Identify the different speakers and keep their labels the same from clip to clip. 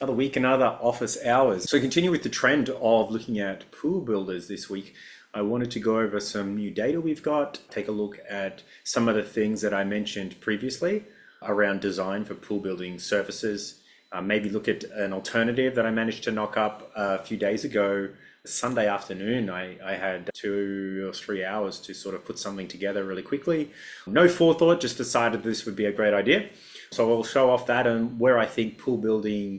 Speaker 1: Another week, another office hours. So continue with the trend of looking at pool builders this week. I wanted to go over some new data we've got, take a look at some of the things that I mentioned previously around design for pool building surfaces. Maybe look at an alternative that I managed to knock up a few days ago. Sunday afternoon, I had 2 or 3 hours to sort of put something together really quickly. No forethought, just decided this would be a great idea. So I'll show off that and where I think pool builder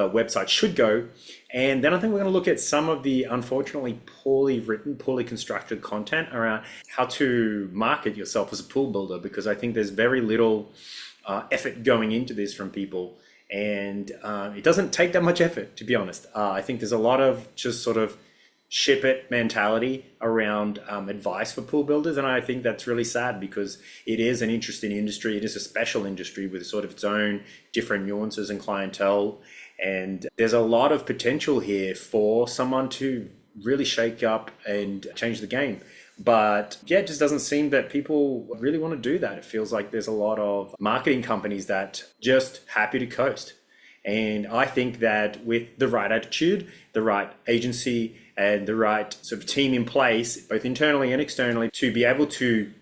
Speaker 1: websites should go. And then I think we're going to look at some of the unfortunately poorly written, poorly constructed content around how to market yourself as a pool builder, because I think there's very little effort going into this from people. And it doesn't take that much effort, to be honest. I think there's a lot of just sort of ship it mentality around advice for pool builders. And I think that's really sad because it is an interesting industry. It is a special industry with sort of its own different nuances and clientele. And there's a lot of potential here for someone to really shake up and change the game. But yeah, it just doesn't seem that people really want to do that. It feels like there's a lot of marketing companies that just happy to coast. And I think that with the right attitude, the right agency, and the right sort of team in place, both internally and externally, to be able to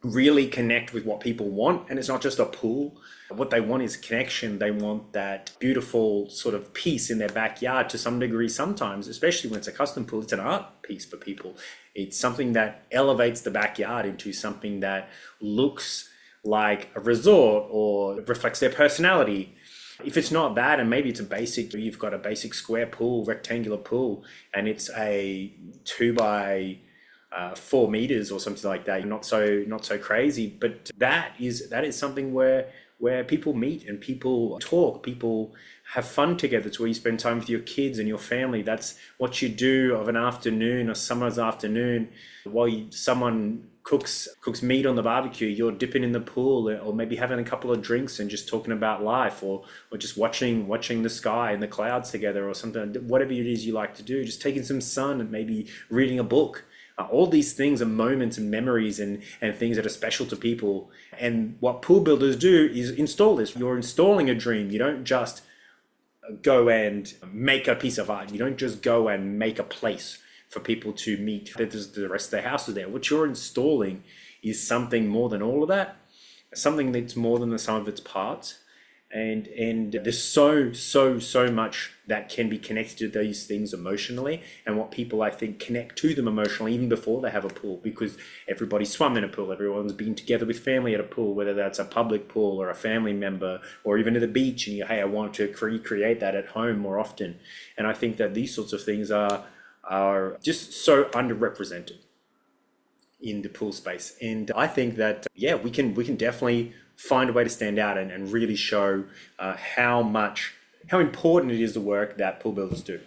Speaker 1: really connect with what people want. And it's not just a pool. What they want is connection. They want that beautiful sort of piece in their backyard to some degree sometimes, especially when it's a custom pool. It's an art piece for people. It's something that elevates the backyard into something that looks like a resort or reflects their personality. If it's not that, and maybe it's a basic, you've got a basic square pool, rectangular pool, and it's a 2 by 4 meters or something like that, not so crazy. But that is something where people meet and people talk, people have fun together. It's where you spend time with your kids and your family. That's what you do of an afternoon, a summer's afternoon, while someone cooks meat on the barbecue. You're dipping in the pool, or maybe having a couple of drinks and just talking about life, or just watching the sky and the clouds together, or something. Whatever it is you like to do, just taking some sun and maybe reading a book. All these things are moments and memories and things that are special to people. And what pool builders do is install this. You're installing a dream. You don't just go and make a piece of art. You don't just go and make a place for people to meet. There's the rest of their house is there. What you're installing is something more than all of that, something that's more than the sum of its parts. And there's so much that can be connected to these things emotionally, and what people, I think, connect to them emotionally even before they have a pool, because everybody swum in a pool, everyone's been together with family at a pool, whether that's a public pool or a family member, or even at the beach, and hey, I want to recreate that at home more often. And I think that these sorts of things are just so underrepresented in the pool space. And I think that we can definitely find a way to stand out and really show how important it is, the work that pool builders do.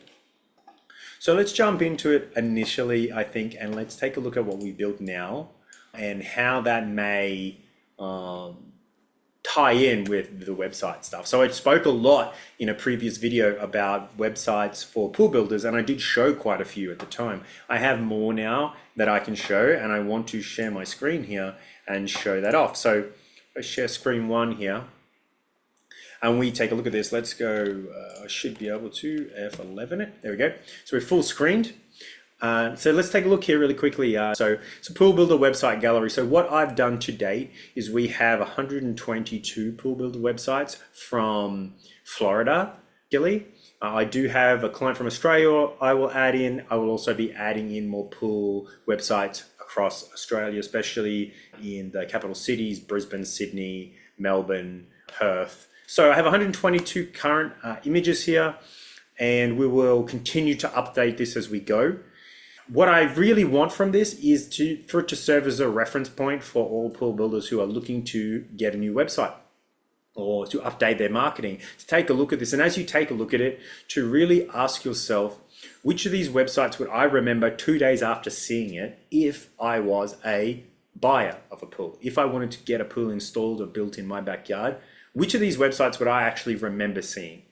Speaker 1: So let's jump into it initially, I think, and let's take a look at what we built now and how that may tie in with the website stuff. So I spoke a lot in a previous video about websites for pool builders, and I did show quite a few at the time. I have more now that I can show, and I want to share my screen here and show that off. So let's share screen one here, and we take a look at this. Let's go, I should be able to F11 it. There we go. So we're full screened. So let's take a look here really quickly. So it's a pool builder website gallery. So what I've done to date is we have 122 pool builder websites from Florida, Gilly. I do have a client from Australia I will add in. I will also be adding in more pool websites across Australia, especially in the capital cities, Brisbane, Sydney, Melbourne, Perth. So I have 122 current images here, and we will continue to update this as we go. What I really want from this is for it to serve as a reference point for all pool builders who are looking to get a new website or to update their marketing, to take a look at this. And as you take a look at it, to really ask yourself, which of these websites would I remember 2 days after seeing it if I was a buyer of a pool? If I wanted to get a pool installed or built in my backyard, which of these websites would I actually remember seeing?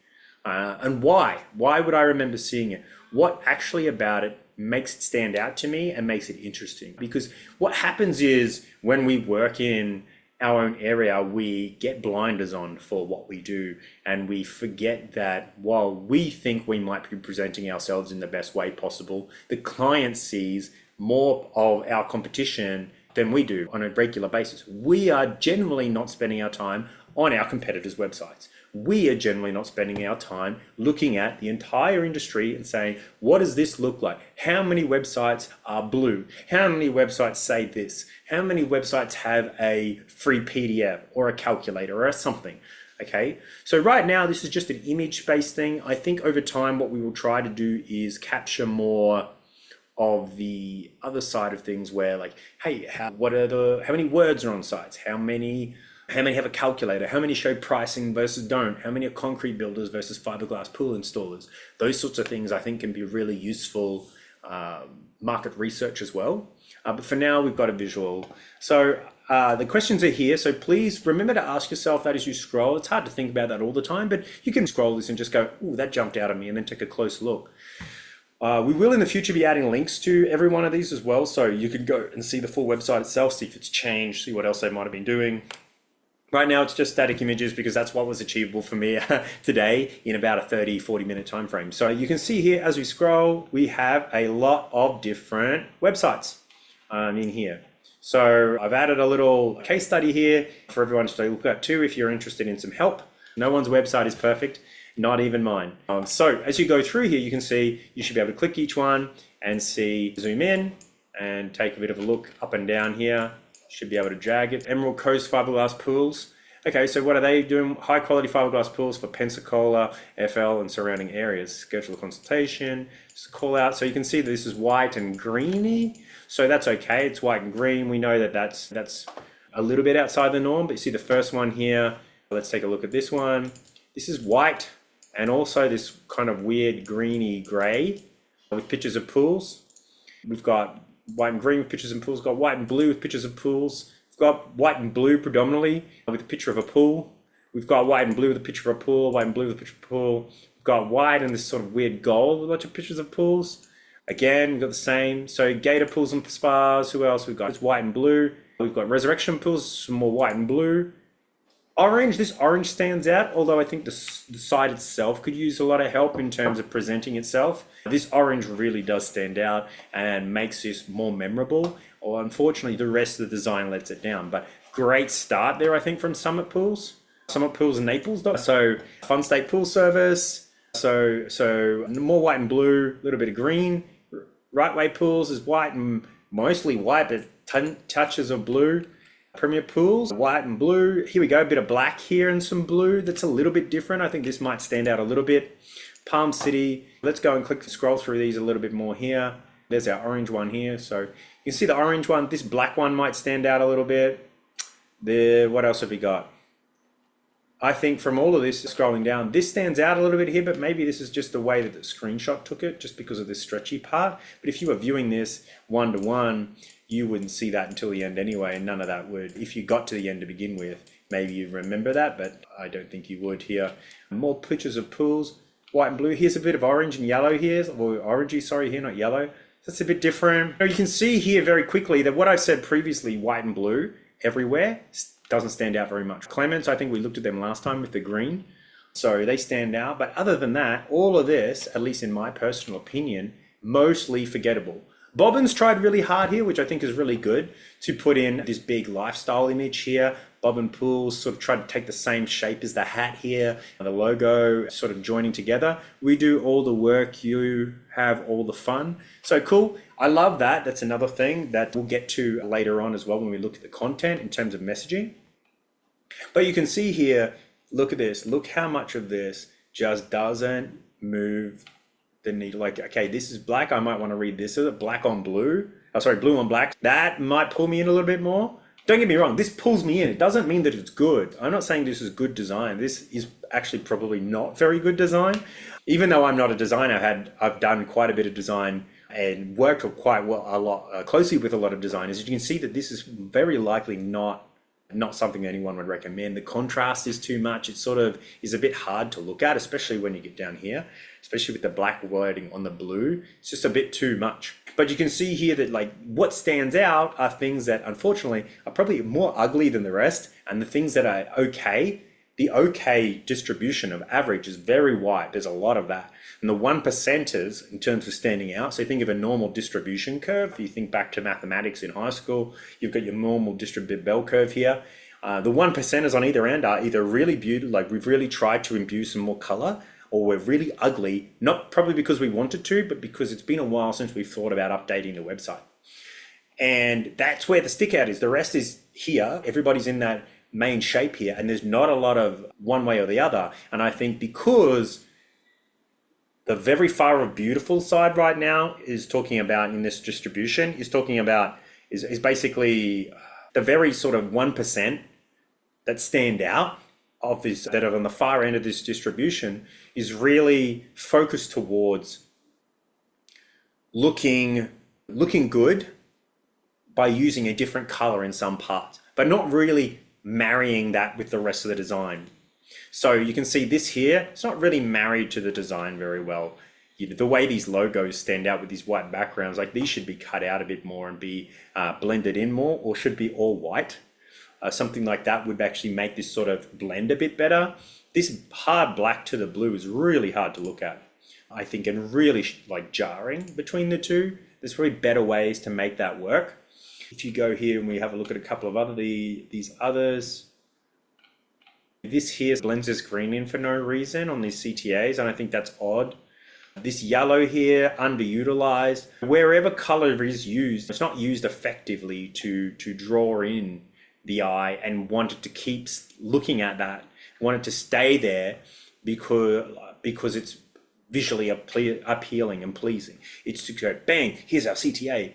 Speaker 1: And why? Why would I remember seeing it? What actually about it makes it stand out to me and makes it interesting? Because what happens is when we work in our own area, we get blinders on for what we do, and we forget that while we think we might be presenting ourselves in the best way possible, the client sees more of our competition than we do on a regular basis. We are generally not spending our time on our competitors' websites. We are generally not spending our time looking at the entire industry and saying, what does this look like? How many websites are blue? How many websites say this? How many websites have a free PDF or a calculator or something? Okay, so right now this is just an image-based thing. I think over time what we will try to do is capture more of the other side of things, where like, hey, how many words are on sites? How many have a calculator? How many show pricing versus don't? How many are concrete builders versus fiberglass pool installers? Those sorts of things I think can be really useful market research as well. But for now, we've got a visual. So the questions are here. So please remember to ask yourself that as you scroll. It's hard to think about that all the time, but you can scroll this and just go, "Ooh, that jumped out at me," and then take a close look. We will in the future be adding links to every one of these as well. So you can go and see the full website itself, see if it's changed, see what else they might have been doing. Right now, it's just static images because that's what was achievable for me today in about a 30-40 minute time frame. So you can see here as we scroll, we have a lot of different websites in here. So I've added a little case study here for everyone to look at too if you're interested in some help. No one's website is perfect, not even mine. So as you go through here, you can see you should be able to click each one and see, zoom in and take a bit of a look up and down here. Should be able to drag it. Emerald Coast Fiberglass Pools. Okay, so what are they doing? High quality fiberglass pools for Pensacola, FL, and surrounding areas. Schedule a consultation, just call out. So you can see that this is white and greeny. So that's okay, it's white and green. We know that that's a little bit outside the norm, but you see the first one here. Let's take a look at this one. This is white and also this kind of weird greeny gray with pictures of pools. We've got white and green with pictures of pools, got white and blue with pictures of pools. We've got white and blue predominantly with a picture of a pool. We've got white and blue with a picture of a pool, white and blue with a picture of a pool. We've got white and this sort of weird gold with a bunch of pictures of pools. Again, we've got the same. So Gator Pools and Spas, who else we've got? It's white and blue. We've got Resurrection Pools, some more white and blue. Orange, this orange stands out, although I think the site itself could use a lot of help in terms of presenting itself. This orange really does stand out and makes this more memorable. Or unfortunately, the rest of the design lets it down. But great start there, I think, from Summit Pools. Summit Pools and Naples. So Fun State Pool Service. So more white and blue, a little bit of green. Right Way Pools is white and mostly white, but touches of blue. Premier Pools, white and blue. Here we go, a bit of black here and some blue. That's a little bit different. I think this might stand out a little bit. Palm City. Let's go and scroll through these a little bit more here. There's our orange one here. So you can see the orange one. This black one might stand out a little bit. What else have we got? I think from all of this, scrolling down, this stands out a little bit here, but maybe this is just the way that the screenshot took it, just because of this stretchy part. But if you were viewing this one-to-one, you wouldn't see that until the end anyway, and none of that would. If you got to the end to begin with, maybe you'd remember that, but I don't think you would here. More pictures of pools, white and blue. Here's a bit of orange and yellow here, or orangey, sorry, here, not yellow. That's a bit different. You can see here very quickly that what I've said previously, white and blue everywhere, doesn't stand out very much. Clements, I think we looked at them last time with the green. So they stand out. But other than that, all of this, at least in my personal opinion, mostly forgettable. Bobbins tried really hard here, which I think is really good, to put in this big lifestyle image here. Bobbin Pools sort of tried to take the same shape as the hat here, and the logo sort of joining together. We do all the work, you have all the fun. So cool. I love that. That's another thing that we'll get to later on as well when we look at the content in terms of messaging. But you can see here, look at this. Look how much of this just doesn't move the needle. Like, okay, this is black. I might want to read this. Is it black on blue? Oh, sorry, blue on black. That might pull me in a little bit more. Don't get me wrong. This pulls me in. It doesn't mean that it's good. I'm not saying this is good design. This is actually probably not very good design. Even though I'm not a designer, I've done quite a bit of design and worked quite well, closely with a lot of designers. You can see that this is very likely not not something anyone would recommend. The contrast is too much. It sort of is a bit hard to look at, especially when you get down here, especially with the black wording on the blue. It's just a bit too much. But you can see here that like what stands out are things that unfortunately are probably more ugly than the rest, and the things that are okay, the okay distribution of average is very wide. There's a lot of that. And the 1%ers in terms of standing out, so think of a normal distribution curve. If you think back to mathematics in high school, you've got your normal distributed bell curve here. The 1%ers on either end are either really beautiful, like we've really tried to imbue some more color, or we're really ugly, not probably because we wanted to, but because it's been a while since we've thought about updating the website. And that's where the stick out is. The rest is here. Everybody's in that main shape here, and there's not a lot of one way or the other. And I think because the very far of beautiful side right now is talking about in this distribution is talking about is basically the very sort of 1% that stand out of this, that are on the far end of this distribution, is really focused towards looking good by using a different color in some parts, but not really marrying that with the rest of the design. So you can see this here, it's not really married to the design very well. The way these logos stand out with these white backgrounds, like these should be cut out a bit more and be blended in more, or should be all white. Something like that would actually make this sort of blend a bit better. This hard black to the blue is really hard to look at, I think, and really like jarring between the two. There's probably better ways to make that work. If you go here and we have a look at a couple of other these others, this here blends this green in for no reason on these CTAs, and I think that's odd. This yellow here, underutilized. Wherever color is used, it's not used effectively to draw in the eye and want it to keep looking at that, want it to stay there because it's visually appealing and pleasing. It's to go, bang, here's our CTA.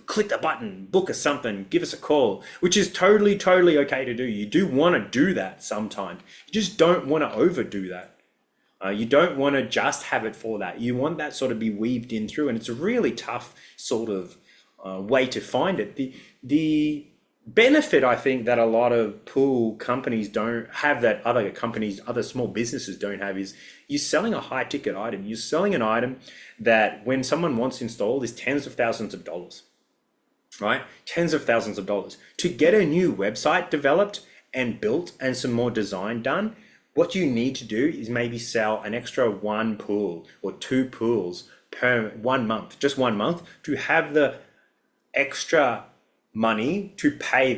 Speaker 1: Click the button, book us something, give us a call, which is totally okay to do. You do want to do that sometimes. You just don't want to overdo that. You don't want to just have it for that. You want that sort of be weaved in through, and it's a really tough sort of way to find it. The benefit, I think, that a lot of pool companies don't have, that other companies, other small businesses don't have, is you're selling a high ticket item. You're selling an item that when someone wants installed is tens of thousands of dollars, right? Tens of thousands of dollars. To get a new website developed and built and some more design done, what you need to do is maybe sell an extra 1 pool or 2 pools per 1 month, just 1 month, to have the extra money to pay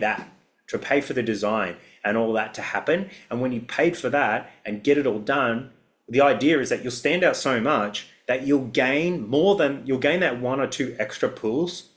Speaker 1: for the design and all that to happen. And when you paid for that and get it all done, the idea is that you'll stand out so much that you'll gain that 1 or 2 extra pools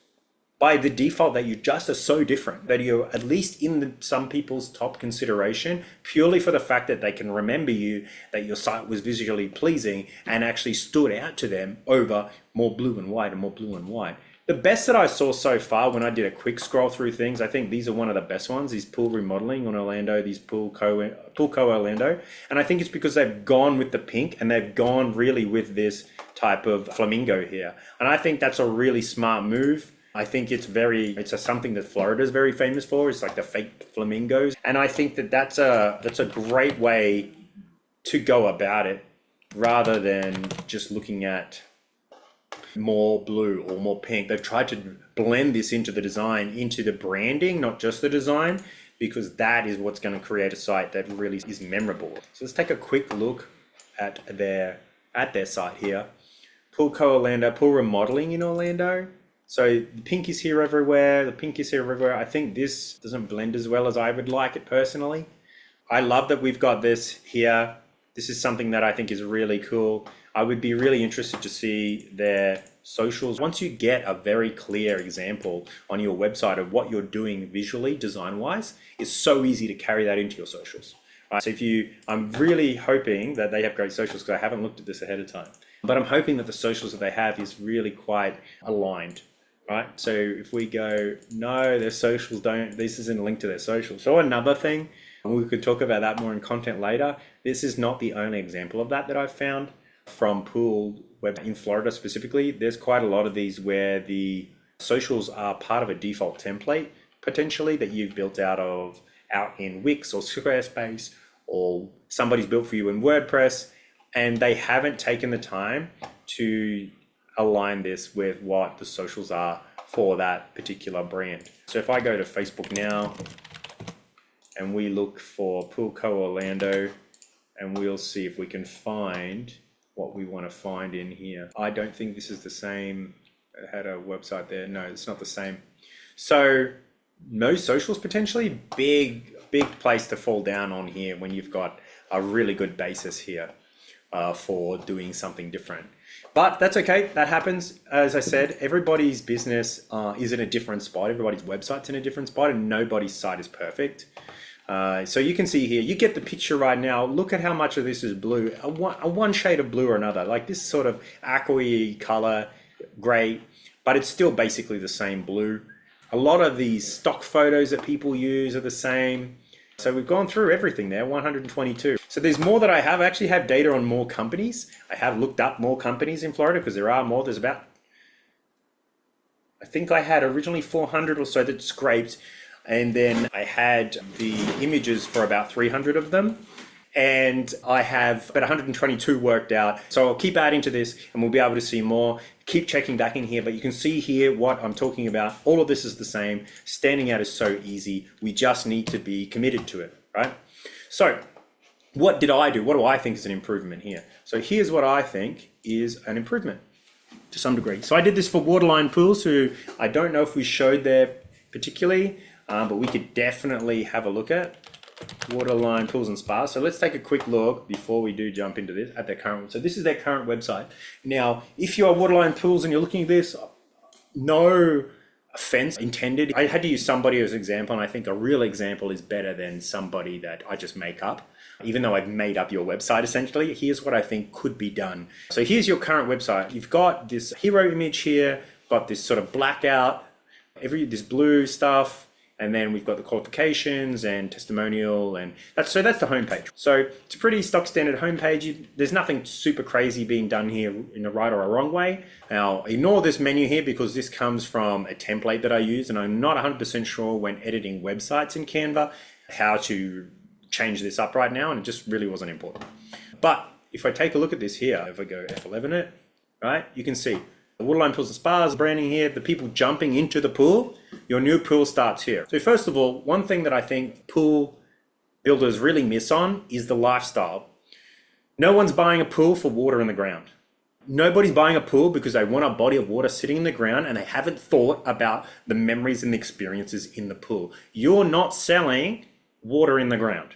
Speaker 1: by the default, that you just are so different that you're at least in some people's top consideration, purely for the fact that they can remember you, that your site was visually pleasing and actually stood out to them over more blue and white and more blue and white. The best that I saw so far when I did a quick scroll through things, I think these are one of the best ones, these pool remodeling on Orlando, these Pool Co Orlando. And I think it's because they've gone with the pink and they've gone really with this type of flamingo here. And I think that's a really smart move. I think it's something that Florida is very famous for. It's like the fake flamingos. And I think that's a great way to go about it, rather than just looking at more blue or more pink. They've tried to blend this into the design, into the branding, not just the design, because that is what's going to create a site that really is memorable. So let's take a quick look at their site here. Pool Co Orlando, pool remodeling in Orlando. So the pink is here everywhere. The pink is here everywhere. I think this doesn't blend as well as I would like it personally. I love that we've got this here. This is something that I think is really cool. I would be really interested to see their socials. Once you get a very clear example on your website of what you're doing visually, design-wise, it's so easy to carry that into your socials. So I'm really hoping that they have great socials, because I haven't looked at this ahead of time. But I'm hoping that the socials that they have is really quite aligned. Right, so if we go, no, their socials don't, this isn't linked to their socials. So another thing, and we could talk about that more in content later, this is not the only example of that I've found from pool web in Florida specifically. There's quite a lot of these where the socials are part of a default template, potentially, that you've built out of out in Wix or Squarespace, or somebody's built for you in WordPress, and they haven't taken the time to align this with what the socials are for that particular brand. So if I go to Facebook now and we look for Pool Co Orlando, and we'll see if we can find what we want to find in here. I don't think this is the same. It had a website there. No, it's not the same. So no socials potentially, big place to fall down on here when you've got a really good basis here for doing something different. But that's okay, that happens. As I said, everybody's business is in a different spot. Everybody's website's in a different spot, and nobody's site is perfect. So you can see here, you get the picture right now. Look at how much of this is blue, a one shade of blue or another, like this sort of aqua color, great, but it's still basically the same blue. A lot of these stock photos that people use are the same. So we've gone through everything there, 122. So there's more that I actually have data on more companies. I have looked up more companies in Florida because there are more. There's about, I think I had originally 400 or so that scraped. And then I had the images for about 300 of them. And I have about 122 worked out. So I'll keep adding to this and we'll be able to see more. Keep checking back in here, but you can see here what I'm talking about. All of this is the same. Standing out is so easy. We just need to be committed to it, right? So what did I do? What do I think is an improvement here? So here's what I think is an improvement to some degree. So I did this for Waterline Pools, who I don't know if we showed there particularly, but we could definitely have a look at Waterline Pools and Spas. So let's take a quick look before we do jump into this at their current. So this is their current website. Now, if you are Waterline Pools and you're looking at this, no offense intended. I had to use somebody as an example, and I think a real example is better than somebody that I just make up. Even though I've made up your website, essentially, here's what I think could be done. So here's your current website. You've got this hero image here, got this sort of blackout, this blue stuff, and then we've got the qualifications and testimonial, and that's the homepage. So it's a pretty stock standard homepage. There's nothing super crazy being done here in a right or a wrong way. Now, ignore this menu here because this comes from a template that I use, and I'm not 100% sure when editing websites in Canva how to change this up right now, and it just really wasn't important. But if I take a look at this here, if I go F11 it, right, you can see the Waterline Pools and Spas branding here, the people jumping into the pool. Your new pool starts here. So first of all, one thing that I think pool builders really miss on is the lifestyle. No one's buying a pool for water in the ground. Nobody's buying a pool because they want a body of water sitting in the ground and they haven't thought about the memories and the experiences in the pool. You're not selling water in the ground.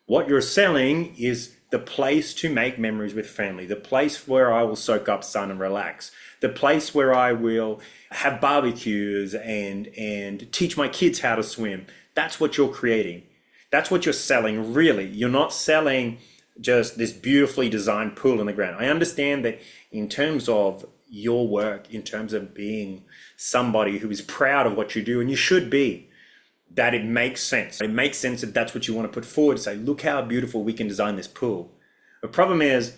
Speaker 1: What you're selling is the place to make memories with family, the place where I will soak up sun and relax, the place where I will have barbecues and teach my kids how to swim. That's what you're creating. That's what you're selling, really. You're not selling just this beautifully designed pool in the ground. I understand that in terms of your work, in terms of being somebody who is proud of what you do, and you should be, that it makes sense. It makes sense that that's what you want to put forward to say, look how beautiful we can design this pool. The problem is,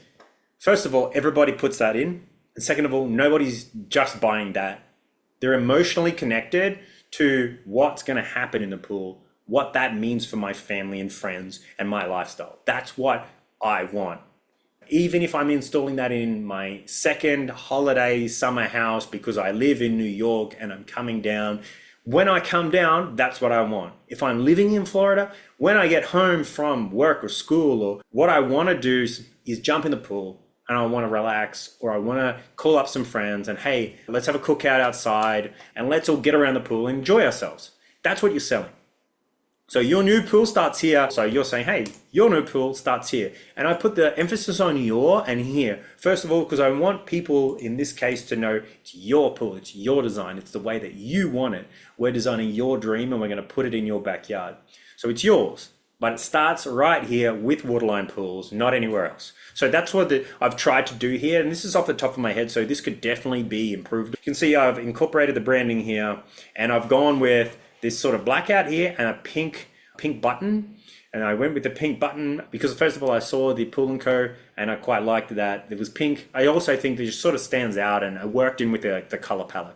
Speaker 1: first of all, everybody puts that in. And second of all, nobody's just buying that. They're emotionally connected to what's going to happen in the pool, what that means for my family and friends and my lifestyle. That's what I want. Even if I'm installing that in my second holiday summer house because I live in New York and I'm coming down, when I come down, that's what I want. If I'm living in Florida, when I get home from work or school, or what I want to do is jump in the pool and I want to relax, or I want to call up some friends and, hey, let's have a cookout outside and let's all get around the pool and enjoy ourselves. That's what you're selling. So your new pool starts here. So you're saying, hey, your new pool starts here. And I put the emphasis on your and here. First of all, because I want people in this case to know it's your pool, it's your design, it's the way that you want it. We're designing your dream and we're going to put it in your backyard. So it's yours, but it starts right here with Waterline Pools, not anywhere else. So that's what I've tried to do here. And this is off the top of my head, so this could definitely be improved. You can see I've incorporated the branding here, and I've gone with this sort of blackout here and a pink button. And I went with the pink button because first of all, I saw the Pool & Co. and I quite liked that it was pink. I also think that it just sort of stands out and it worked in with the color palette.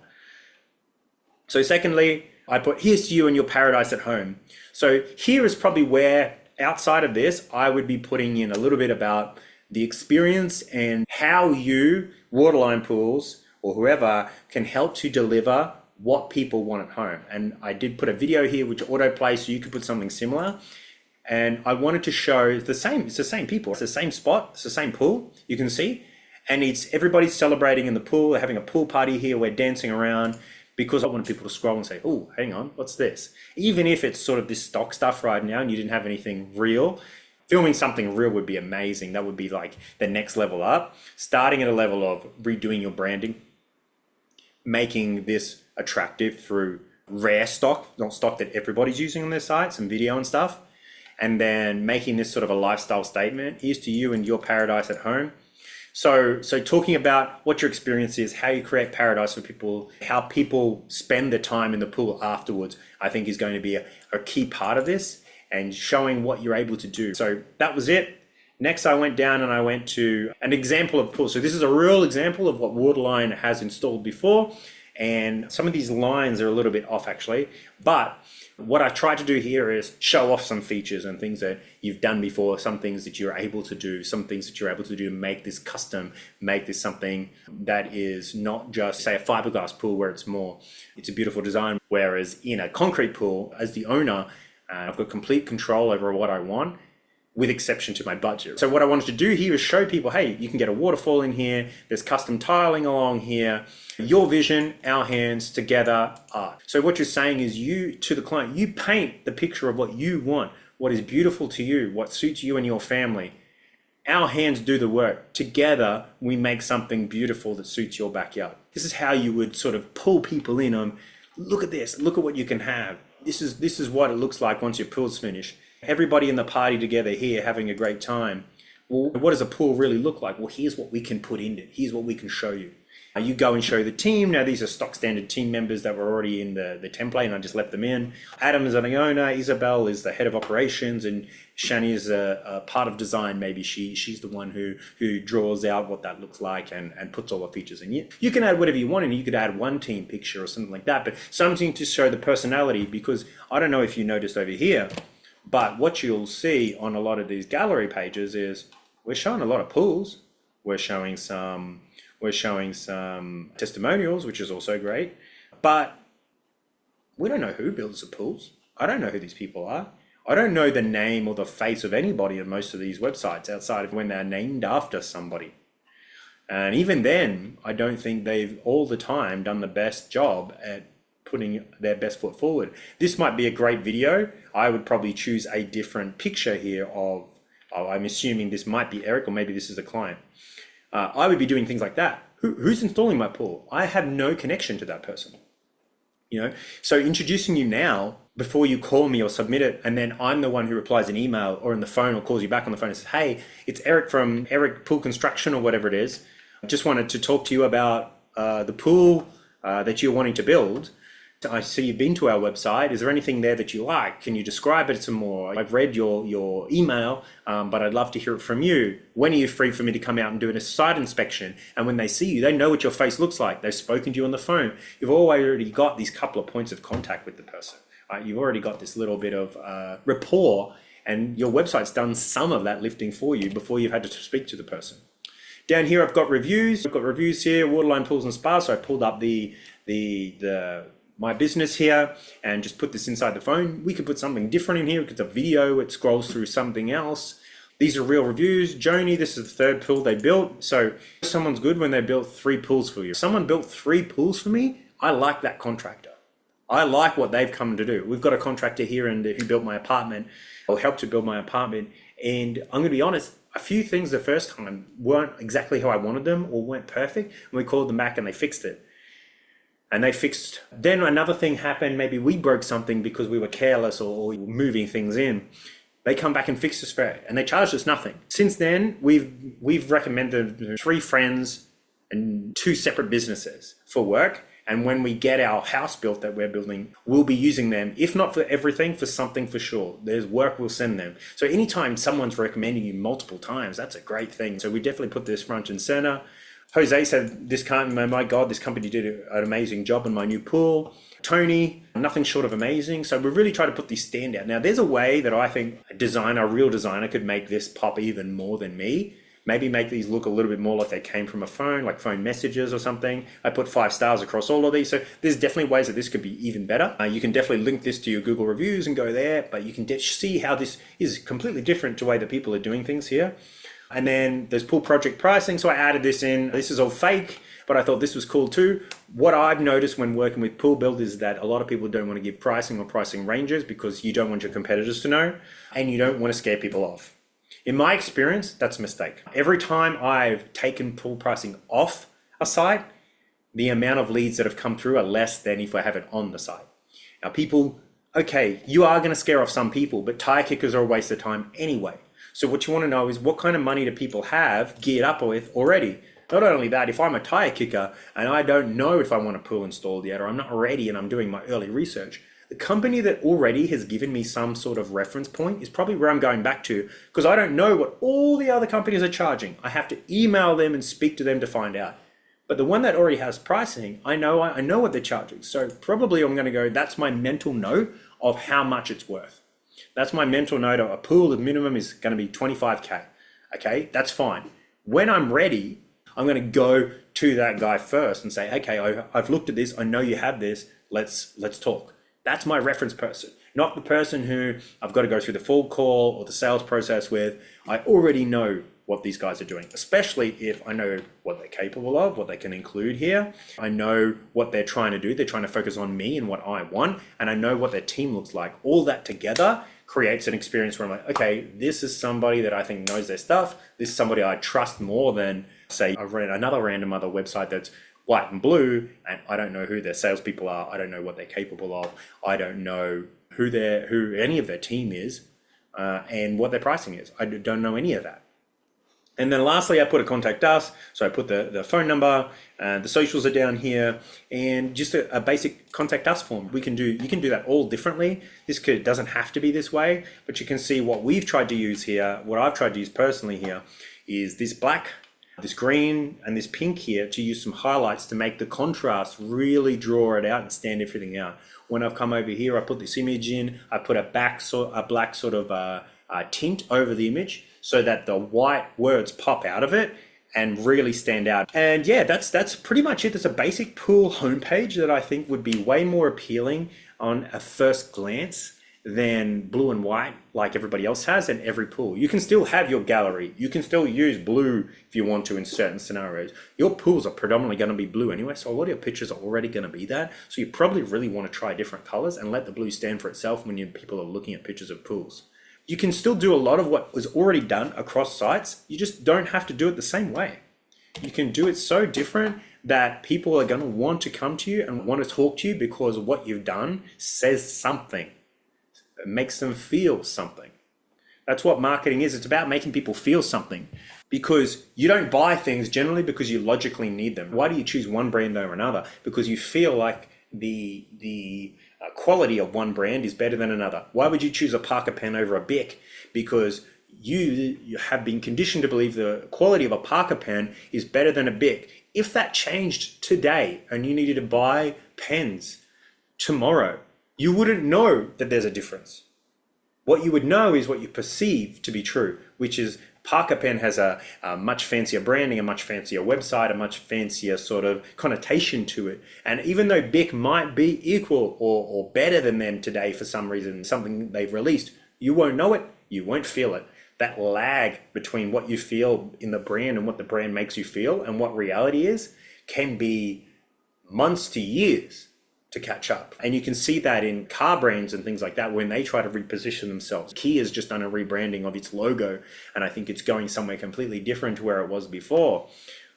Speaker 1: So secondly, I put, here's to you and your paradise at home. So here is probably where, outside of this, I would be putting in a little bit about the experience and how you, Waterline Pools, or whoever, can help to deliver what people want at home. And I did put a video here which autoplay, so you could put something similar. And I wanted to show it's the same people, it's the same spot, it's the same pool, you can see. And it's everybody's celebrating in the pool, they're having a pool party here, we're dancing around, because I wanted people to scroll and say, oh, hang on, what's this? Even if it's sort of this stock stuff right now and you didn't have anything real, filming something real would be amazing. That would be like the next level up. Starting at a level of redoing your branding, making this attractive through rare stock, not stock that everybody's using on their site, some video and stuff. And then making this sort of a lifestyle statement, here's to you and your paradise at home. So talking about what your experience is, how you create paradise for people, how people spend their time in the pool afterwards, I think is going to be a key part of this, and showing what you're able to do. So that was it. Next, I went down and I went to an example of pool. So this is a real example of what Waterline has installed before. And some of these lines are a little bit off actually, but what I tried to do here is show off some features and things that you've done before, some things that you're able to do, some things that you're able to do to make this custom, make this something that is not just, say, a fiberglass pool where it's a beautiful design. Whereas in a concrete pool, as the owner, I've got complete control over what I want, with exception to my budget. So what I wanted to do here is show people, hey, you can get a waterfall in here, there's custom tiling along here, your vision, our hands together art. So what you're saying is you, to the client, you paint the picture of what you want, what is beautiful to you, what suits you and your family. Our hands do the work. Together, we make something beautiful that suits your backyard. This is how you would sort of pull people in on, look at this, look at what you can have. This is what it looks like once your pool's finished. Everybody in the party together here having a great time. Well, what does a pool really look like? Well, here's what we can put in it. Here's what we can show you. You go and show the team. Now, these are stock standard team members that were already in the template, and I just left them in. Adam is the owner. Isabel is the head of operations, and Shani is a part of design. Maybe she's the one who draws out what that looks like and puts all the features in. You can add whatever you want in. You could add one team picture or something like that, but something to show the personality, because I don't know if you noticed over here, but what you'll see on a lot of these gallery pages is we're showing a lot of pools. We're showing some testimonials, which is also great, but we don't know who builds the pools. I don't know who these people are. I don't know the name or the face of anybody on most of these websites outside of when they're named after somebody. And even then, I don't think they've all the time done the best job at putting their best foot forward. This might be a great video. I would probably choose a different picture here of, I'm assuming this might be Eric, or maybe this is a client. I would be doing things like that. Who's installing my pool? I have no connection to that person. So introducing you now before you call me or submit it, and then I'm the one who replies an email or in the phone or calls you back on the phone and says, hey, it's Eric from Eric Pool Construction or whatever it is. I just wanted to talk to you about the pool that you're wanting to build. I see you've been to our website. Is there anything there that you like? Can you describe it some more? I've read your email, but I'd love to hear it from you. When are you free for me to come out and do a site inspection? And when they see you, they know what your face looks like. They've spoken to you on the phone. You've already got these couple of points of contact with the person. You've already got this little bit of rapport, and your website's done some of that lifting for you before you've had to speak to the person. Down here, I've got reviews. I've got reviews here, Waterline Pools and Spas. So I pulled up my business here and just put this inside the phone. We could put something different in here. It's a video, it scrolls through something else. These are real reviews. Joni, this is the third pool they built. So someone's good when they built 3 pools for you. If someone built 3 pools for me, I like that contractor. I like what they've come to do. We've got a contractor here who built my apartment, or helped to build my apartment. And I'm gonna be honest, a few things the first time weren't exactly how I wanted them or weren't perfect. And we called them back and they fixed it. Then another thing happened, maybe we broke something because we were careless or we were moving things in. They come back and fix us for it, and they charged us nothing. Since then, we've recommended 3 friends and 2 separate businesses for work. And when we get our house built that we're building, we'll be using them, if not for everything, for something for sure. There's work we'll send them. So anytime someone's recommending you multiple times, that's a great thing. So we definitely put this front and center. Jose said, this company, my God, this company did an amazing job on my new pool. Tony, nothing short of amazing. So we really try to put these stand out. Now, there's a way that I think a real designer could make this pop even more than me. Maybe make these look a little bit more like they came from a phone, like phone messages or something. I put 5 stars across all of these. So there's definitely ways that this could be even better. You can definitely link this to your Google reviews and go there, but you can see how this is completely different to the way that people are doing things here. And then there's pool project pricing. So I added this in. This is all fake, but I thought this was cool too. What I've noticed when working with pool builders is that a lot of people don't want to give pricing or pricing ranges because you don't want your competitors to know and you don't want to scare people off. In my experience, that's a mistake. Every time I've taken pool pricing off a site, the amount of leads that have come through are less than if I have it on the site. Now people, okay, you are going to scare off some people, but tire kickers are a waste of time anyway. So what you want to know is what kind of money do people have geared up with already? Not only that, if I'm a tire kicker and I don't know if I want a pool installed yet, or I'm not ready and I'm doing my early research, the company that already has given me some sort of reference point is probably where I'm going back to, because I don't know what all the other companies are charging. I have to email them and speak to them to find out. But the one that already has pricing, I know what they're charging. So probably I'm going to go, that's my mental note of how much it's worth. That's my mental note of a pool, the minimum is going to be 25K. Okay, that's fine. When I'm ready, I'm going to go to that guy first and say, okay, I've looked at this. I know you have this. Let's talk. That's my reference person, not the person who I've got to go through the full call or the sales process with. I already know what these guys are doing, especially if I know what they're capable of, what they can include here. I know what they're trying to do. They're trying to focus on me and what I want, and I know what their team looks like. All that together creates an experience where I'm like, okay, this is somebody that I think knows their stuff. This is somebody I trust more than, say, I read another random other website that's white and blue, and I don't know who their salespeople are. I don't know what they're capable of. I don't know who any of their team is, and what their pricing is. I don't know any of that. And then lastly, I put a contact us. So I put the phone number, the socials are down here, and just a basic contact us form. You can do that all differently. Doesn't have to be this way, but you can see what we've tried to use here. What I've tried to use personally here is this black, this green, and this pink here to use some highlights to make the contrast really draw it out and stand everything out. When I've come over here, I put this image in, I put a black sort of tint over the image so that the white words pop out of it and really stand out. And yeah, that's pretty much it. There's a basic pool homepage that I think would be way more appealing on a first glance than blue and white like everybody else has in every pool. You can still have your gallery. You can still use blue if you want to in certain scenarios. Your pools are predominantly going to be blue anyway, so a lot of your pictures are already going to be that. So you probably really want to try different colors and let the blue stand for itself when people are looking at pictures of pools. You can still do a lot of what was already done across sites. You just don't have to do it the same way. You can do it so different that people are going to want to come to you and want to talk to you because what you've done says something. It makes them feel something. That's what marketing is. It's about making people feel something, because you don't buy things generally because you logically need them. Why do you choose one brand over another? Because you feel like the quality of one brand is better than another. Why would you choose a Parker pen over a Bic? Because you have been conditioned to believe the quality of a Parker pen is better than a Bic. If that changed today and you needed to buy pens tomorrow, you wouldn't know that there's a difference. What you would know is what you perceive to be true, which is Parker pen has a much fancier branding, a much fancier website, a much fancier sort of connotation to it. And even though Bic might be equal or better than them today for some reason, something they've released, you won't know it, you won't feel it. That lag between what you feel in the brand and what the brand makes you feel and what reality is can be months to years to catch up. And you can see that in car brands and things like that when they try to reposition themselves. Kia's just done a rebranding of its logo, and I think it's going somewhere completely different to where it was before.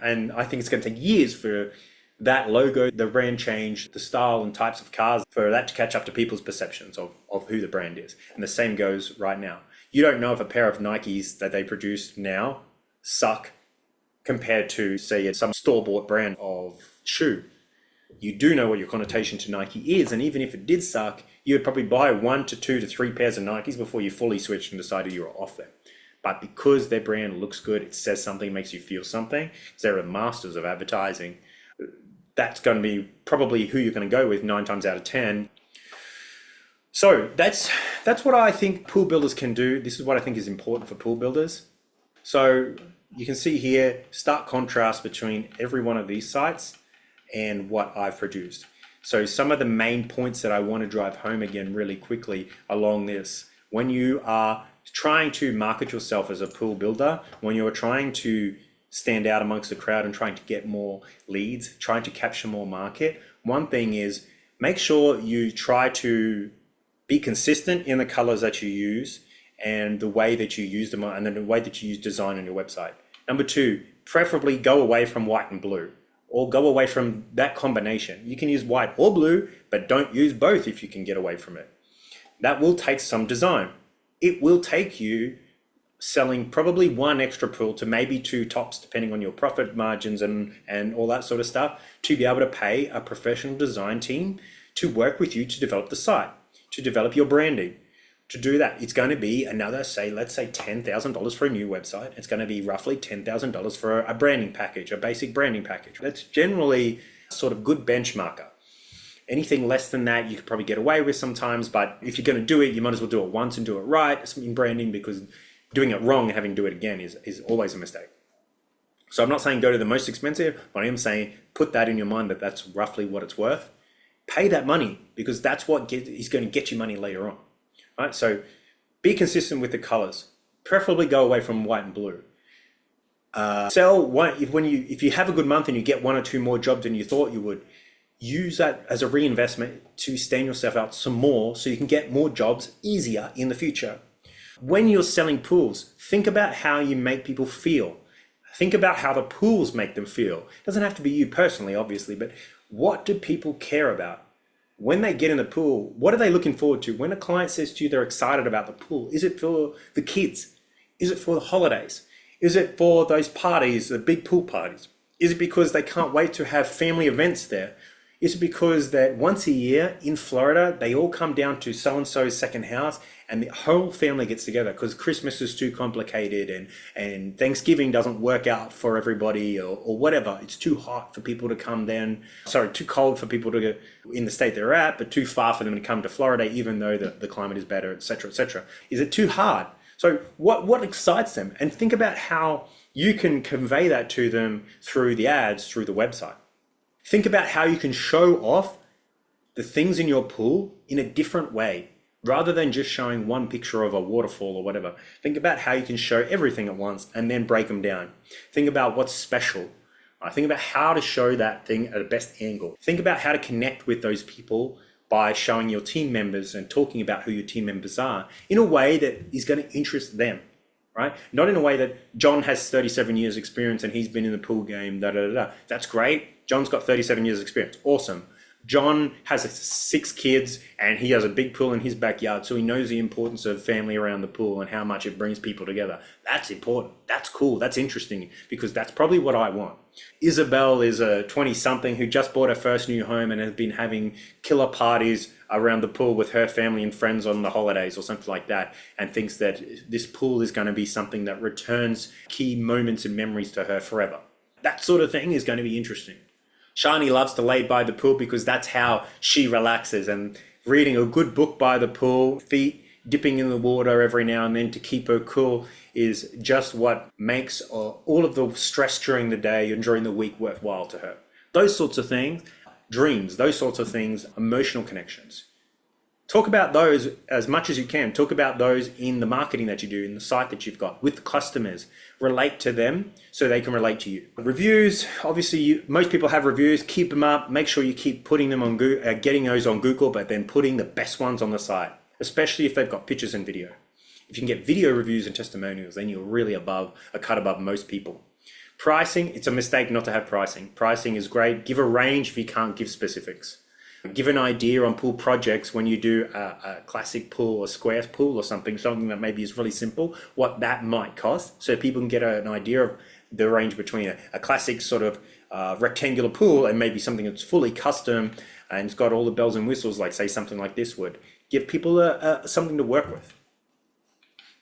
Speaker 1: And I think it's going to take years for that logo, the brand change, the style and types of cars, for that to catch up to people's perceptions of who the brand is. And the same goes right now. You don't know if a pair of Nikes that they produce now suck compared to, say, some store-bought brand of shoe. You do know what your connotation to Nike is, and even if it did suck, you would probably buy 1 to 2 to 3 pairs of Nikes before you fully switched and decided you were off them. but because their brand looks good, it says something, makes you feel something, because they're the masters of advertising, that's going to be probably who you're going to go with 9 times out of 10. So that's what I think pool builders can do. This is what I think is important for pool builders. So you can see here, stark contrast between every one of these sites and what I've produced. So some of the main points that I want to drive home again really quickly along this, when you are trying to market yourself as a pool builder, when you're trying to stand out amongst the crowd and trying to get more leads, trying to capture more market, one thing is make sure you try to be consistent in the colors that you use and the way that you use them and then the way that you use design on your website. Number 2, preferably go away from white and blue, or go away from that combination. You can use white or blue, but don't use both if you can get away from it. That will take some design. It will take you selling probably 1 extra pool to maybe 2 tops, depending on your profit margins and all that sort of stuff, to be able to pay a professional design team to work with you to develop the site, to develop your branding. To do that, it's going to be another, let's say $10,000 for a new website. It's going to be roughly $10,000 for a branding package, a basic branding package. That's generally a sort of good benchmarker. Anything less than that, you could probably get away with sometimes, but if you're going to do it, you might as well do it once and do it right in branding, because doing it wrong and having to do it again is always a mistake. So I'm not saying go to the most expensive, but I am saying put that in your mind that that's roughly what it's worth. Pay that money, because that's what is going to get you money later on. Right? So be consistent with the colors. Preferably go away from white and blue. Sell one if you have a good month and you get 1 or 2 more jobs than you thought you would. Use that as a reinvestment to stand yourself out some more, so you can get more jobs easier in the future. When you're selling pools, think about how you make people feel. Think about how the pools make them feel. It doesn't have to be you personally, obviously, but what do people care about? When they get in the pool, what are they looking forward to? When a client says to you they're excited about the pool, is it for the kids? Is it for the holidays? Is it for those parties, the big pool parties? Is it because they can't wait to have family events there? Is it because that once a year in Florida, they all come down to so-and-so's second house and the whole family gets together because Christmas is too complicated and Thanksgiving doesn't work out for everybody or whatever. It's too hot for people to come then. Sorry, too cold for people to go in the state they're at, but too far for them to come to Florida, even though the climate is better, etc., etc. Is it too hard? So what excites them? And think about how you can convey that to them through the ads, through the website. Think about how you can show off the things in your pool in a different way, rather than just showing one picture of a waterfall or whatever. Think about how you can show everything at once and then break them down. Think about what's special. Think about how to show that thing at the best angle. Think about how to connect with those people by showing your team members and talking about who your team members are in a way that is going to interest them. Right? Not in a way that John has 37 years experience and he's been in the pool game, That's great. John's got 37 years experience. Awesome. John has 6 kids and he has a big pool in his backyard, so he knows the importance of family around the pool and how much it brings people together. That's important. That's cool. That's interesting, because that's probably what I want. Isabel is a 20-something who just bought her first new home and has been having killer parties around the pool with her family and friends on the holidays or something like that, and thinks that this pool is going to be something that returns key moments and memories to her forever. That sort of thing is going to be interesting. Shani loves to lay by the pool because that's how she relaxes, and reading a good book by the pool, feet dipping in the water every now and then to keep her cool, is just what makes all of the stress during the day and during the week worthwhile to her. Those sorts of things, dreams, those sorts of things, emotional connections. Talk about those as much as you can. Talk about those in the marketing that you do, in the site that you've got, with the customers. Relate to them so they can relate to you. Reviews, obviously most people have reviews. Keep them up. Make sure you keep putting them on Google, getting those on Google, but then putting the best ones on the site, especially if they've got pictures and video. If you can get video reviews and testimonials, then you're really a cut above most people. Pricing, it's a mistake not to have pricing. Pricing is great. Give a range if you can't give specifics. Give an idea on pool projects when you do a classic pool or square pool or something that maybe is really simple, what that might cost, so people can get an idea of the range between a classic sort of rectangular pool and maybe something that's fully custom and it's got all the bells and whistles, like say something like this would. Give people something to work with.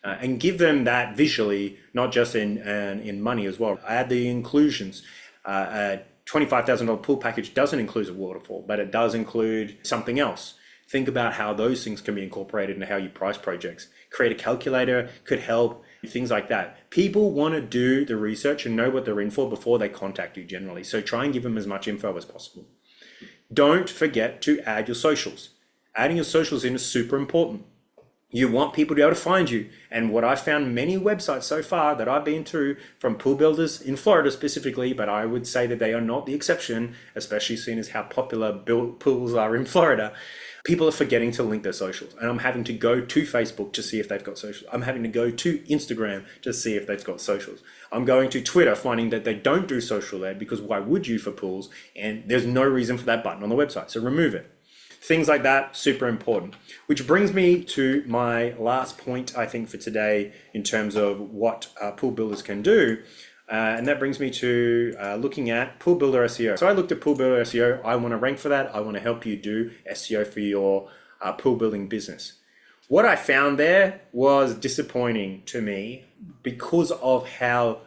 Speaker 1: and give them that visually, not just in money as well. Add the inclusions. A $25,000 pool package doesn't include a waterfall, but it does include something else. Think about how those things can be incorporated into how you price projects. Create a calculator could help, things like that. People want to do the research and know what they're in for before they contact you generally. So try and give them as much info as possible. Don't forget to add your socials. Adding your socials in is super important. You want people to be able to find you. And what I found many websites so far that I've been through from pool builders in Florida specifically, but I would say that they are not the exception, especially seeing as how popular pools are in Florida. People are forgetting to link their socials. And I'm having to go to Facebook to see if they've got socials. I'm having to go to Instagram to see if they've got socials. I'm going to Twitter, finding that they don't do social there, because why would you for pools? And there's no reason for that button on the website. So remove it. Things like that, super important. Which brings me to my last point, I think, for today in terms of what pool builders can do. And that brings me to looking at Pool Builder SEO. So I looked at Pool Builder SEO. I want to rank for that. I want to help you do SEO for your pool building business. What I found there was disappointing to me because of how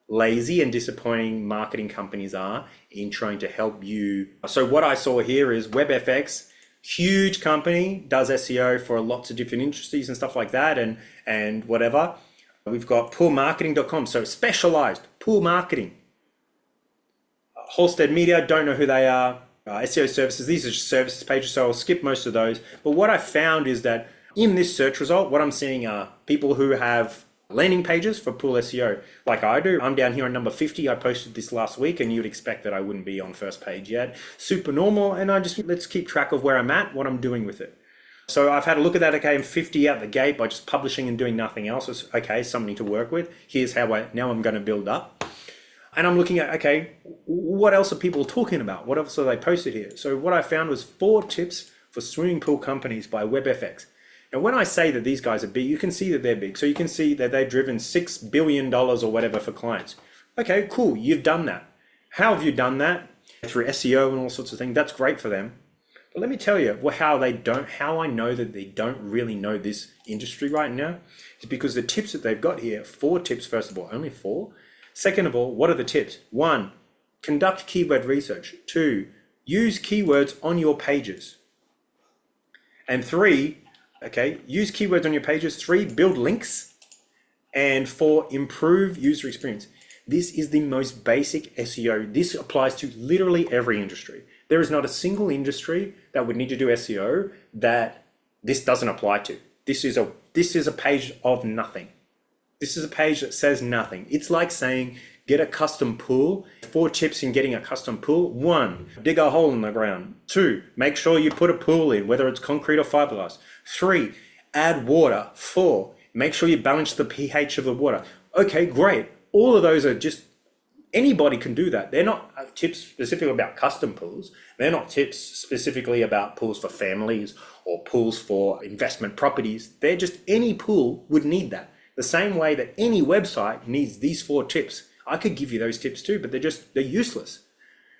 Speaker 1: lazy and disappointing marketing companies are in trying to help you. So what I saw here is WebFX, huge company, does SEO for lots of different industries and stuff like that, and whatever. We've got poolmarketing.com, so specialized pool marketing. Halstead Media, don't know who they are. SEO services, these are just services pages, so I'll skip most of those. But what I found is that in this search result, what I'm seeing are people who have landing pages for pool SEO, like I do. I'm down here on number 50. I posted this last week, and you'd expect that I wouldn't be on first page yet. Super normal, and let's keep track of where I'm at, what I'm doing with it. So I've had a look at that. Okay, I'm 50 out the gate by just publishing and doing nothing else. It's okay, something to work with. Here's how now I'm going to build up. And I'm looking at, okay, what else are people talking about? What else are they posted here? So what I found was 4 tips for swimming pool companies by WebFX. And when I say that these guys are big, you can see that they're big. So you can see that they've driven $6 billion or whatever for clients. Okay, cool, you've done that. How have you done that? Through SEO and all sorts of things. That's great for them. But let me tell you how I know that they don't really know this industry right now is because the tips that they've got here, 4 tips, first of all, only 4. Second of all, what are the tips? 1, conduct keyword research. 2, use keywords on your pages. And 3, okay, use keywords on your pages. 3, build links. And 4, improve user experience. This is the most basic SEO. This applies to literally every industry. There is not a single industry that would need to do SEO that this doesn't apply to. This is a page of nothing. This is a page that says nothing. It's like saying, get a custom pool. 4 tips in getting a custom pool. 1, dig a hole in the ground. 2, make sure you put a pool in, whether it's concrete or fiberglass. 3, add water. 4, make sure you balance the pH of the water. Okay, great. All of those are just, anybody can do that. They're not tips specifically about custom pools. They're not tips specifically about pools for families or pools for investment properties. They're just, any pool would need that. The same way that any website needs these 4 tips. I could give you those tips too, but they're useless.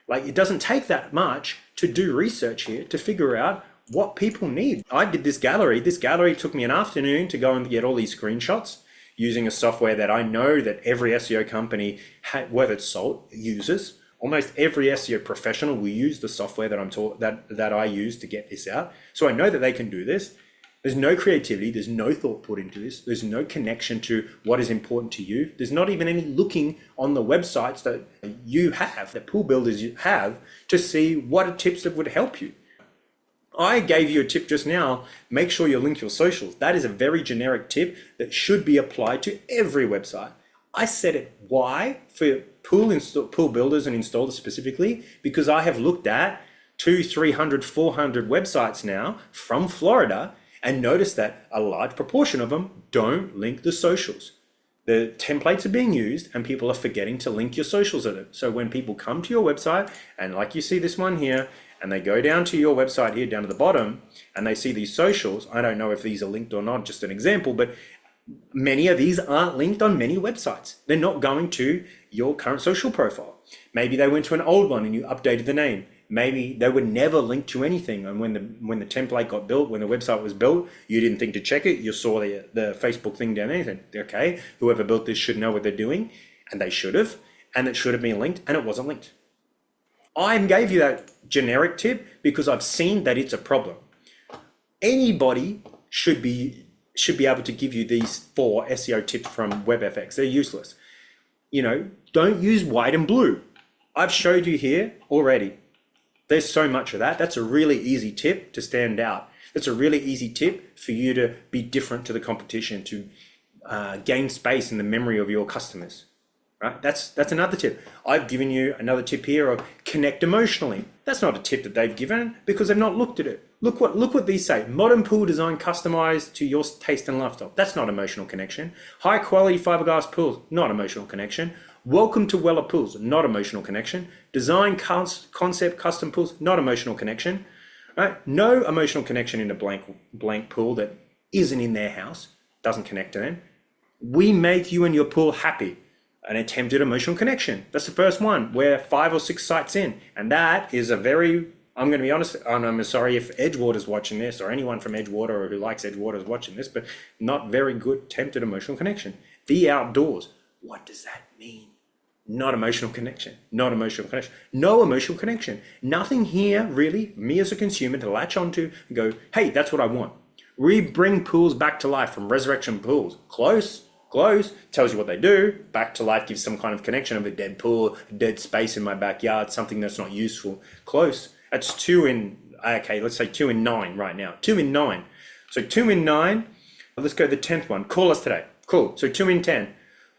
Speaker 1: Like, it doesn't take that much to do research here to figure out what people need. I did this gallery. This gallery took me an afternoon to go and get all these screenshots using a software that I know that every SEO company, whether it's sold, uses. Almost every SEO professional will use the software that I use to get this out. So I know that they can do this. There's no creativity. There's no thought put into this. There's no connection to what is important to you. There's not even any looking on the websites that you have, that pool builders have, to see what are tips that would help you. I gave you a tip just now, make sure you link your socials. That is a very generic tip that should be applied to every website. I said it, why? For pool builders and installers specifically, because I have looked at 200, 300, 400 websites now from Florida and noticed that a large proportion of them don't link the socials. The templates are being used and people are forgetting to link your socials at it. So when people come to your website, and like you see this one here, and they go down to your website here, down to the bottom, and they see these socials, I don't know if these are linked or not, just an example, but many of these aren't linked on many websites. They're not going to your current social profile. Maybe they went to an old one and you updated the name. maybe they would never link to anything. And when the template got built, when the website was built, you didn't think to check it. You saw the Facebook thing down there. You said, okay, whoever built this should know what they're doing, and they should have, and it should have been linked, and it wasn't linked. I gave you that generic tip because I've seen that it's a problem. Anybody should be able to give you these 4 SEO tips from WebFX. They're useless. Don't use white and blue. I've showed you here already. There's so much of that. That's a really easy tip to stand out. That's a really easy tip for you to be different to the competition, to gain space in the memory of your customers. Right? That's another tip. I've given you another tip here of connect emotionally. That's not a tip that they've given because they've not looked at it. Look what these say. Modern pool design customized to your taste and lifestyle. That's not emotional connection. High quality fiberglass pools, not emotional connection. Welcome to Weller Pools, not emotional connection. Design concept custom pools, not emotional connection. Right? No emotional connection in a blank pool that isn't in their house, doesn't connect to them. We make you and your pool happy. An attempted emotional connection. That's the first one. We're 5 or 6 sites in, and that is a very, I'm going to be honest, I'm sorry if Edgewater's watching this or anyone from Edgewater or who likes Edgewater is watching this, but not very good attempted emotional connection. The outdoors. What does that mean? Not emotional connection. Not emotional connection. No emotional connection. Nothing here really, me as a consumer, to latch onto and go, hey, that's what I want. We bring pools back to life from Resurrection Pools. Close, tells you what they do. Back to life gives some kind of connection of a dead pool, a dead space in my backyard, something that's not useful. Close. That's 2 in, okay, let's say 2 in 9 right now. 2 in 9. So 2 in 9, let's go to the 10th one. Call us today. Cool. So 2 in 10.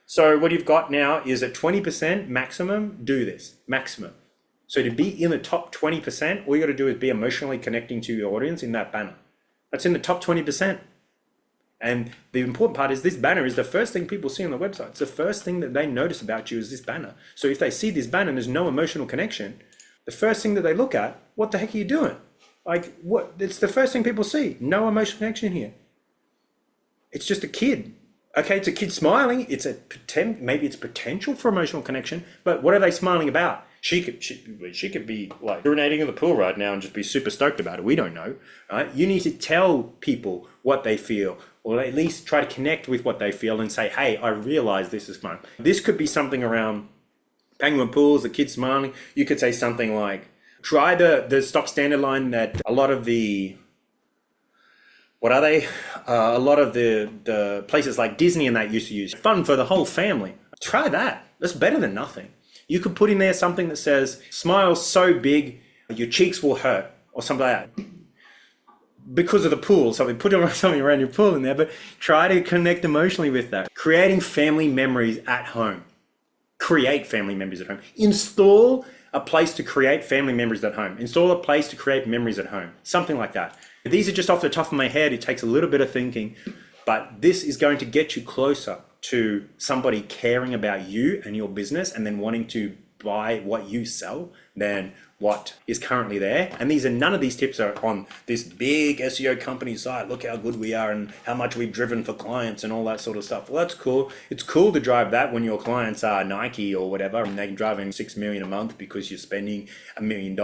Speaker 1: So what you've got now is at 20% maximum, do this, maximum. So to be in the top 20%, all you got to do is be emotionally connecting to your audience in that banner. That's in the top 20%. And the important part is this banner is the first thing people see on the website. It's the first thing that they notice about you is this banner. So if they see this banner and there's no emotional connection, the first thing that they look at, what the heck are you doing? Like, what? It's the first thing people see. No emotional connection here. It's just a kid. Okay, it's a kid smiling. Maybe it's potential for emotional connection, but what are they smiling about? She could be like urinating in the pool right now and just be super stoked about it. We don't know, right? You need to tell people what they feel, or at least try to connect with what they feel and say, hey, I realize this is fun. This could be something around penguin pools, the kids smiling. You could say something like, try the stock standard line that a lot of the, what are they? A lot of the places like Disney and that used to use. Fun for the whole family. Try that. That's better than nothing. You could put in there something that says, smile so big, your cheeks will hurt, or something like that. Because of the pool, something, put something around your pool in there, but try to connect emotionally with that. Creating family memories at home. Create family memories at home. Install a place to create family memories at home. Install a place to create memories at home. Something like that. These are just off the top of my head. It takes a little bit of thinking, but this is going to get you closer to somebody caring about you and your business and then wanting to buy what you sell than what is currently there. And none of these tips are on this big SEO company site. Look how good we are and how much we've driven for clients and all that sort of stuff. Well, that's cool. It's cool to drive that when your clients are Nike or whatever, and they can drive in $6 million a month because you're spending $1 million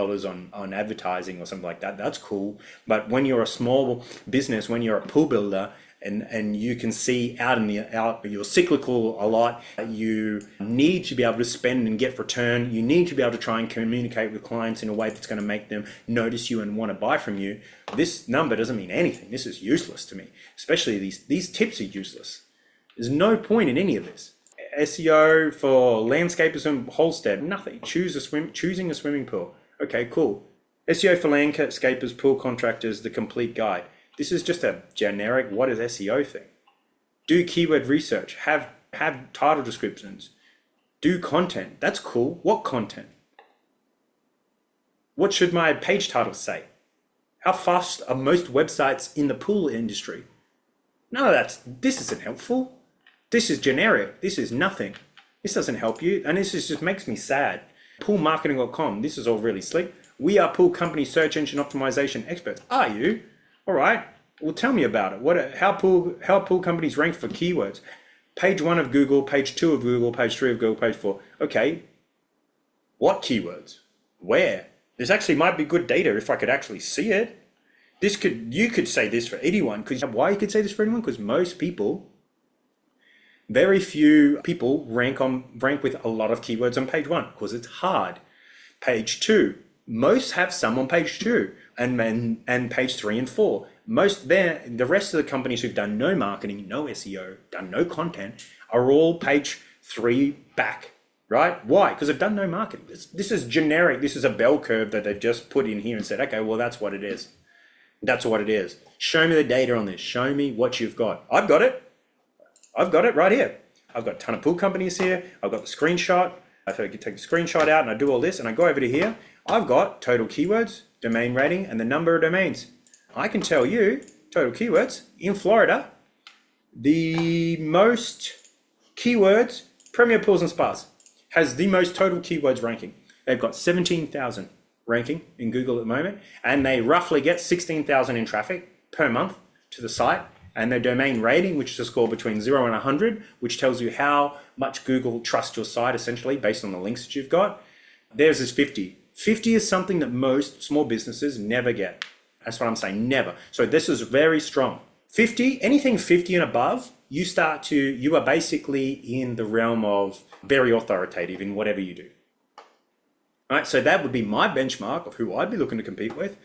Speaker 1: on advertising or something like that. That's cool. But when you're a small business, when you're a pool builder, and you can see you're cyclical a lot, you need to be able to spend and get return. You need to be able to try and communicate with clients in a way that's going to make them notice you and want to buy from you. This number doesn't mean anything. This is useless to me. Especially these tips are useless. There's no point in any of this. SEO for landscapers and Holstead, nothing. Choosing a swimming pool. Okay, cool. SEO for landscapers, pool contractors, the complete guide. This is just a generic, what is SEO thing? Do keyword research, have title descriptions, do content. That's cool. What content? What should my page titles say? How fast are most websites in the pool industry? This isn't helpful. This is generic. This is nothing. This doesn't help you. And just makes me sad. Poolmarketing.com, this is all really slick. We are pool company search engine optimization experts. Are you? All right, well, tell me about it. How pool companies rank for keywords? Page 1 of Google, page 2 of Google, page 3 of Google, page 4. Okay, what keywords? Where? This actually might be good data if I could actually see it. You could say this for anyone, because why you could say this for anyone? Because most people, very few people rank with a lot of keywords on page 1 because it's hard. Page 2, most have some on page 2, and page 3 and 4. The rest of the companies who've done no marketing, no SEO, done no content, are all page 3 back, right? Why? Because they've done no marketing. This is generic. This is a bell curve that they've just put in here and said, okay, well, that's what it is. That's what it is. Show me the data on this. Show me what you've got. I've got it. I've got it right here. I've got a ton of pool companies here. I've got the screenshot. I could take the screenshot out and I do all this and I go over to here. I've got total keywords, domain rating, and the number of domains. I can tell you, total keywords, in Florida, the most keywords, Premier Pools and Spas has the most total keywords ranking. They've got 17,000 ranking in Google at the moment, and they roughly get 16,000 in traffic per month to the site. And their domain rating, which is a score between 0 and 100, which tells you how much Google trusts your site, essentially, based on the links that you've got. Theirs is 50. 50 is something that most small businesses never get. That's what I'm saying, never. So this is very strong. 50, anything 50 and above, you are basically in the realm of very authoritative in whatever you do. All right, so that would be my benchmark of who I'd be looking to compete with.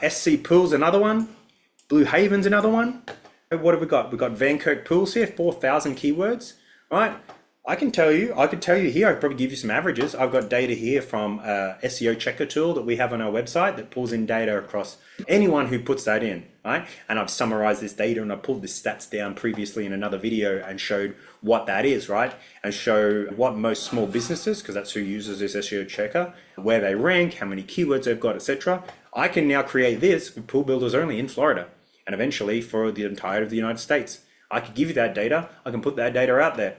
Speaker 1: SC Pools, another one. Blue Haven's another one. What have we got? We've got Van Kirk Pools here, 4,000 keywords, right? I could tell you here, I'd probably give you some averages. I've got data here from SEO Checker tool that we have on our website that pulls in data across anyone who puts that in, right? And I've summarized this data and I pulled the stats down previously in another video and showed what that is, right? And show what most small businesses, because that's who uses this SEO Checker, where they rank, how many keywords they've got, etc. I can now create this for pool builders only in Florida, and eventually for the entire of the United States. I could give you that data. I can put that data out there.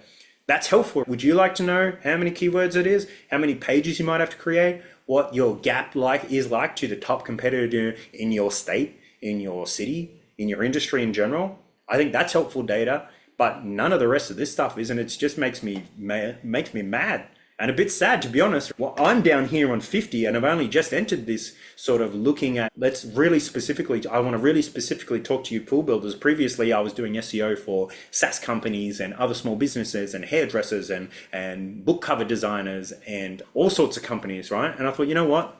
Speaker 1: That's helpful. Would you like to know how many keywords it is, how many pages you might have to create, what your gap is like to the top competitor in your state, in your city, in your industry in general? I think that's helpful data, but none of the rest of this stuff is, and it just makes me mad. And a bit sad, to be honest. Well, I'm down here on 50 and I've only just entered this sort of looking at, I want to really specifically talk to you pool builders. Previously, I was doing SEO for SaaS companies and other small businesses and hairdressers and book cover designers and all sorts of companies, right? And I thought, you know what?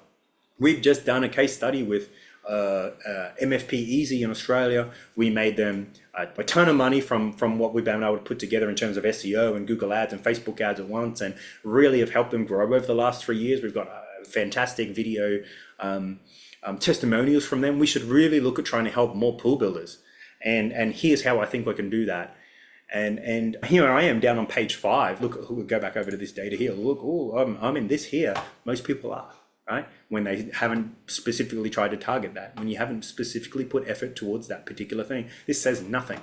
Speaker 1: We've just done a case study with MFP Easy in Australia. We made them a ton of money from what we've been able to put together in terms of SEO and Google ads and Facebook ads at once, and really have helped them grow over the last 3 years. We've got fantastic video testimonials from them. We should really look at trying to help more pool builders, and here's how I think we can do that. And here I am down on page 5. Look, we'll go back over to this data here. Look, I'm in this here. Most people are. Right? When they haven't specifically tried to target that, when you haven't specifically put effort towards that particular thing. This says nothing.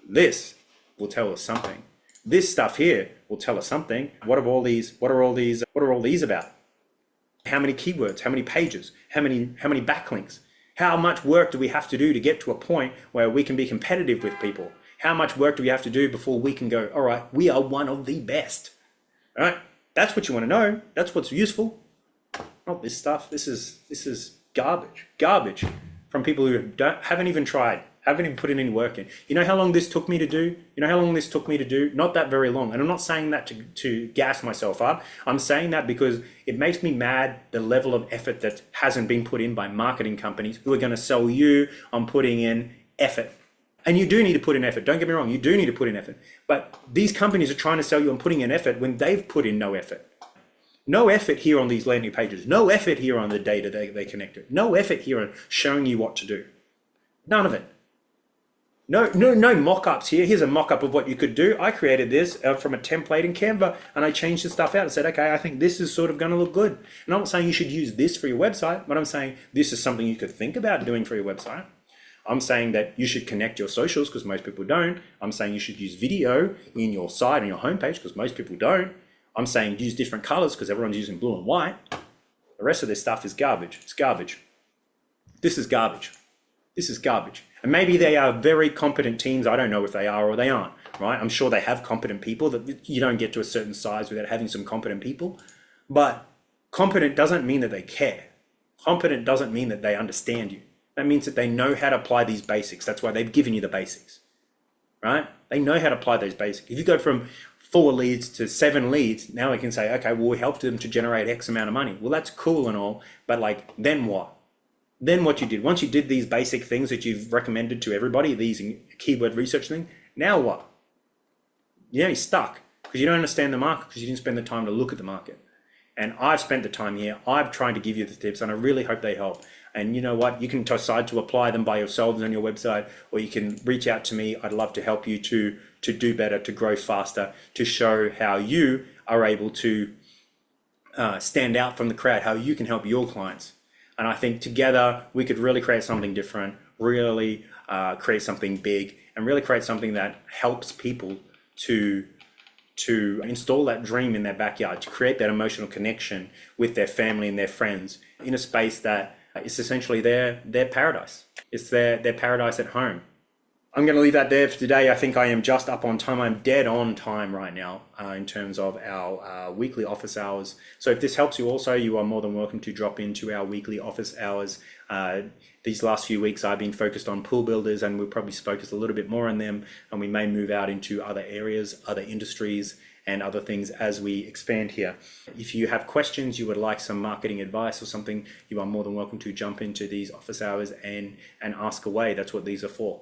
Speaker 1: This will tell us something. This stuff here will tell us something. What are all these about? How many keywords, how many pages, how many backlinks? How much work do we have to do to get to a point where we can be competitive with people? How much work do we have to do before we can go, all right, we are one of the best? All right? That's what you want to know. That's what's useful. Not this stuff. This is garbage from people who haven't even tried, haven't even put in any work in. You know how long this took me to do? Not that very long. And I'm not saying that to gas myself up. I'm saying that because it makes me mad the level of effort that hasn't been put in by marketing companies who are going to sell you on putting in effort. And you do need to put in effort. Don't get me wrong. You do need to put in effort. But these companies are trying to sell you on putting in effort when they've put in no effort. No effort here on these landing pages. No effort here on the data they connected. No effort here on showing you what to do. None of it. No mock-ups here. Here's a mock-up of what you could do. I created this from a template in Canva, and I changed the stuff out and said, okay, I think this is sort of going to look good. And I'm not saying you should use this for your website, but I'm saying this is something you could think about doing for your website. I'm saying that you should connect your socials because most people don't. I'm saying you should use video in your site and your homepage because most people don't. I'm saying use different colors because everyone's using blue and white. The rest of this stuff is garbage. It's garbage. This is garbage. This is garbage. And maybe they are very competent teams. I don't know if they are or they aren't, right? I'm sure they have competent people. That you don't get to a certain size without having some competent people. But competent doesn't mean that they care. Competent doesn't mean that they understand you. That means that they know how to apply these basics. That's why they've given you the basics, right? They know how to apply those basics. If you go from 4 leads to 7 leads, now we can say, okay, well, we helped them to generate X amount of money. Well, that's cool and all, but like, then what? Then what you did, once you did these basic things that you've recommended to everybody, these keyword research thing, now what? You're stuck because you don't understand the market because you didn't spend the time to look at the market. And I've spent the time here. I've tried to give you the tips and I really hope they help. And you know what? You can decide to apply them by yourselves on your website, or you can reach out to me. I'd love to help you to do better, to grow faster, to show how you are able to stand out from the crowd, how you can help your clients. And I think together we could really create something different, really create something big, and really create something that helps people to install that dream in their backyard, to create that emotional connection with their family and their friends in a space that is essentially their paradise. It's their paradise at home. I'm going to leave that there for today. I think I am just up on time. I'm dead on time right now in terms of our weekly office hours. So if this helps you also, you are more than welcome to drop into our weekly office hours. These last few weeks I've been focused on pool builders, and we'll probably focus a little bit more on them, and we may move out into other areas, other industries and other things as we expand here. If you have questions, you would like some marketing advice or something, you are more than welcome to jump into these office hours and ask away. That's what these are for.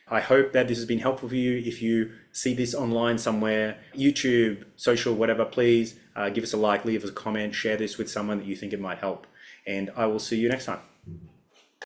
Speaker 1: I hope that this has been helpful for you. If you see this online somewhere, YouTube, social, whatever, please give us a like, leave us a comment, share this with someone that you think it might help. And I will see you next time.